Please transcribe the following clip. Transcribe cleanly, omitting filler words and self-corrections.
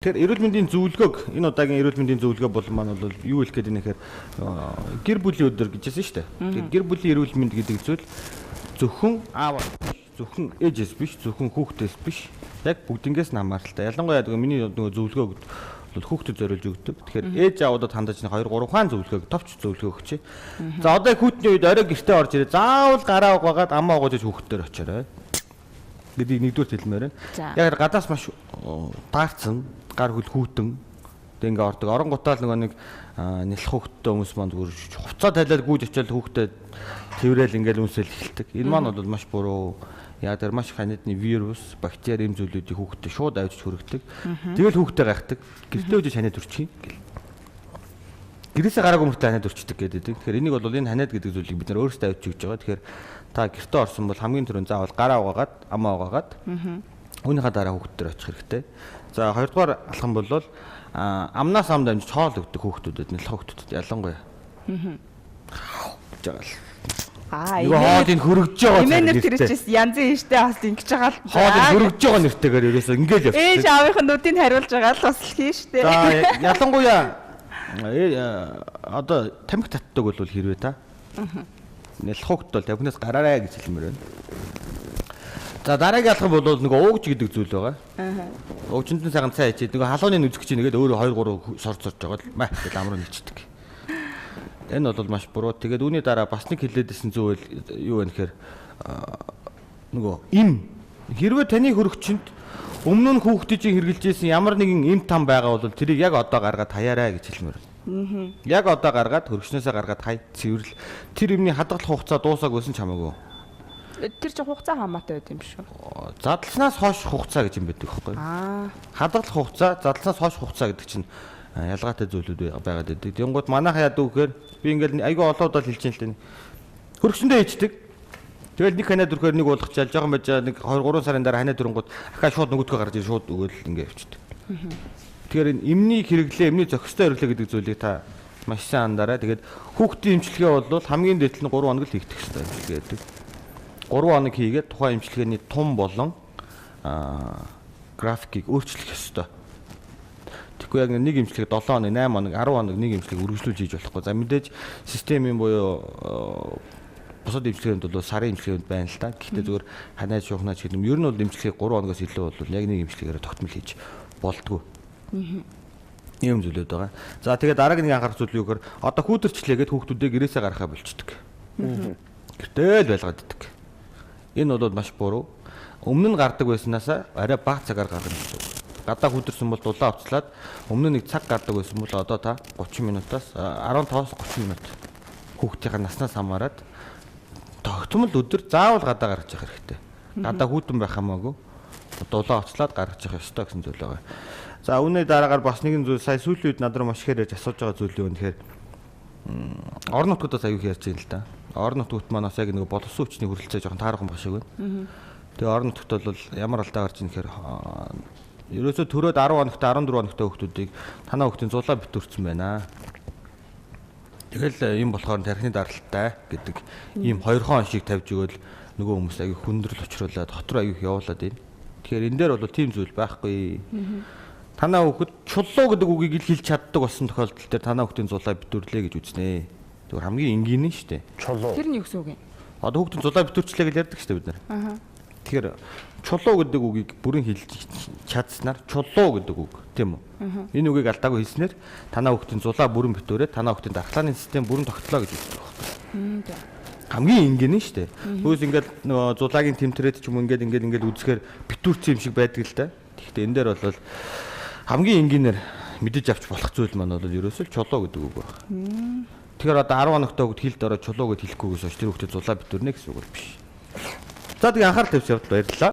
Тэгэхээр эрүүл мэндийн зөвлөгөөг энэ удаагийн эрүүл мэндийн зөвлөгөө бол маань бол юу хэлэх гээд нэхэр гэр бүлийн өдөр гэжсэн шүү дээ. Тэгэхээр гэр бүлийн эрүүл мэнд гэдэг зүйл зөвхөн аав зөвхөн ээжээс биш, зөвхөн хүүхдээс биш. Яг бүгднгээс нь хамааралтай. Ялангуяа миний нөгөө зөвлөгөө бол хүүхдэд зориулж өгдөг. Тэгэхээр ээж аавуудад хандаж 2 3 хаан зөвлөгөөг товч зөвлөгөө өгч. За одоо хүүхдний үед орой гэртээ орж ирээ. Заавал гараа угаагаад амаа угааж хүүхдээр очиорой гэдгийг нэгдүгээр хэлмээр байна. Яг гадаас маш таарцсан, гар хөл хүүтэн тэг ингээ ордог. Оронгутаа л нөгөө нэг нэлэх хүүхдтэй хүмүүс маань зүгээр хувцас тайлаад гүйж очиад хүүхдэд тэрэл ингээл үнсэл эхэлдэг. Энэ маань бол маш буруу. Яг тэр маш их ханиадны вирус, бактери эм зүйлүүдийг хүүхдэд шууд авчиж хүргэдэг. Тэгэл хүүхдэд гайхдаг. Гэртээ үжиж ханиад үрчих гэл. Гэрээсээ гараагүй мөртөө ханиад үрчдэг гэдэг. Тэгэхээр энийг бол энэ ханиад гэдэг зүйлийг бид нар өөрсдөө авчиж өгч байгаа. Тэгэхээр та гэртээ орсон бол хамгийн түрүүнд заавал гараа угаагаад, амаа угаагаад үүнийхээ дараа хүүхдээр очих хэрэгтэй. За хоёрдугаар алхам бол амнаас ам дамжиж хоол өгдөг хүүхдүүдэд, нэлэх хүүхдүүдэд ялангуяа. Хоолыг хөргөж байгаа. Эмээнэр тэрчээс янзын ийштэй бас ингэж байгаа л. Хоолыг хөргөж байгаа нэртэйгээр ерөөсөө ингээл явчихсан. Ээж аавынх нь нүдийг хариулж байгаа л бас хийн штэ. За ялангуяа одоо тамхи татдаг бол хэрвээ та. Нэлэх хүүхд бол тамхинаас гараарай гэж хэлмээр байна. За дараагийн алхам бол нөгөө уугч гэдэг зүйл байгаа. Уугчнд нь сайхан цай ичээд нөгөө халууны нүзгч нэгээд өөрөө 2 3 сорж байгаа л маа гэж амруу нэгчдэг. Энэ бол маш буруу. Тэгээд үүний дараа бас нэг хэлээдсэн зүйл юу вэ гэхээр нөгөө им хэрвээ таны хөрөгчөнд өмнө нь хүүхдийн хэрглэжсэн ямар нэгэн им там байгаа бол тэрийг яг одоо гаргаад хаяарай гэж хэлмээр байна. Яг одоо гаргаад хөрөгчнөөсөө гаргаад хай цэвэрл тэр имний хадгалах хугацаа дуусааг байсан ч хамаагүй. Тэр чинь хугацаа хамаатай байд юм шүү. Задлснаас хойш хугацаа гэж юм байдаг байхгүй. Хадгалах хугацаа, задлснаас хойш хугацаа гэдэг чинь ялгаатай зүйлүүд байгаад байдаг. Тэнгууд манайхаа яд үгээр би ингээл айгүй олон удаа хэлж юм л тань. Хөргөчөндөө ээждэг. Тэгэл нэг ханаа дүрхээр нэг уулгачаал жоохон байж нэг 2 3 сарын дараа ханаа дүрэнгууд ахаа шууд нөгөөдгөө гарч шууд өгөөл ингээ явчихдаг. Тэгэхээр энэ эмний хэрэглээ, эмний зохистой хэрэглээ гэдэг зүйлийг та маш сайн андараа. Тэгээд хүүхдийн эмчилгээ бол хамгийн дээдл нь 3 хоног л хийгдэх хэрэгтэй эмчилгээ гэдэг. 3 хоног хийгээд тухайн эмчилгээний тун болон графикийг өөрчлөх ёстой. Тэгэхгүй яг нэг эмчилгээ 7 хоног, 8 хоног, 10 хоног нэг эмчилгээг үргэлжлүүлж хийж болохгүй. За мэдээж системийн буюу бусад эмчилгээнд бол сарын эмчилгээнд байна л та. Гэхдээ зүгээр ханаад шуухнаач гэдэг юм. Ер нь бол эмчилгээг 3 хоногоос илүү бол яг нэг эмчилгээгээр тогтмол хийж болдгоо. Ийм зүйлүүд байгаа. За тэгээд дараагийн нэг анхаарах зүйл юу гэхээр одоо хүүдэрчлээгээд хүүхдүүдээ гэрээсээ гаргахаа болчихдог. Гэтэл байлгааддаг. Энэ бол маш буруу. Өмнө нь гардаг байснаасаа арай бага цагаар гаргана гэсэн үг. Гадаа хүүдэрсэн бол дулаан авцлаад өмнө нэг цаг гардаг байсан бол одоо та 30 минутаас 15-аас 30 минут хүүхдийн наснаас хамаарат тогтмол өдөр заавал гадаа гаргаж явах хэрэгтэй. Гадаа хүүдэн байх хамаагүй дулаан авцлаад гаргаж явах ёстой гэсэн зүйл байгаа. За үүний дараагаар бас нэгэн зүйл сая сүүлийн үед надад маш ихээр асууж байгаа зүйл юу гэхээр орон нутгуудаас аягүй ярьж байна л да. Орон нутгууд маань бас яг нэг боловсон хүчний хөрөлцөө жоохон таарах юм шиг байна. Тэгээ орон нутгад бол ямар алдаа гарч ийн гэхээр ерөөсөө төрөөд 10 хоногтой 14 хоногтой хүүхдүүдийг танаа хүүхдийн зулаа битүүрсэн байна. Тэгэл юм болохоор тархины даралтай гэдэг ийм 2 хон шиг тавьж өгөөл нөгөө хүмүүс аягүй хүндрэл учруулад дотор аягүй явуулаад байна. Тэгэхээр энэ дээр бол тийм зүйл байхгүй. Танаа хүүхэд чулуу гэдэг үгийг л хэлж чаддаг болсон тохиолдол дээр танаа хүүхдийн зулаа битүүрлээ гэж үзнэ. Тэгвэр хамгийн энгийн нь шүү дээ. Чулуу. Тэр нь юу гэсэн үг юм? Одоо хүүхдийн зулаа битүүрчлээ гэж ярьдаг шүү дээ бид нар. Тэгэхээр чулуу гэдэг үгийг бүрэн хэлж чадсанаар чулуу гэдэг үг тийм үү? Энэ үгийг алдаагүй хэлснээр танаа хүүхдийн зулаа бүрэн битүүрээ танаа хүүхдийн дархлааны систем бүрэн тогтлоо гэж үздэг байна. Хамгийн энгийн нь шүү дээ. Хөөс ингээд нөгөө зулаагийн тэмтрэд ч юм ингээд үзэхээр битүүрсэн юм шиг байдаг л да. Гэхдээ энэ дээр бол хамгийн энгийнээр мэдэж авч болох зүйл маань бол ерөөсөө чулуу гэдэг үг байна. Тэгэхээр одоо 10 хоногтой хүүхд хилд ороод чулуу гэж хэлэхгүйгээс хойш тэр хүүхдэд зулаа битүүрнэ гэсэн үг бол биш. За тэгээ анхаарал тавьж явдал баярлалаа.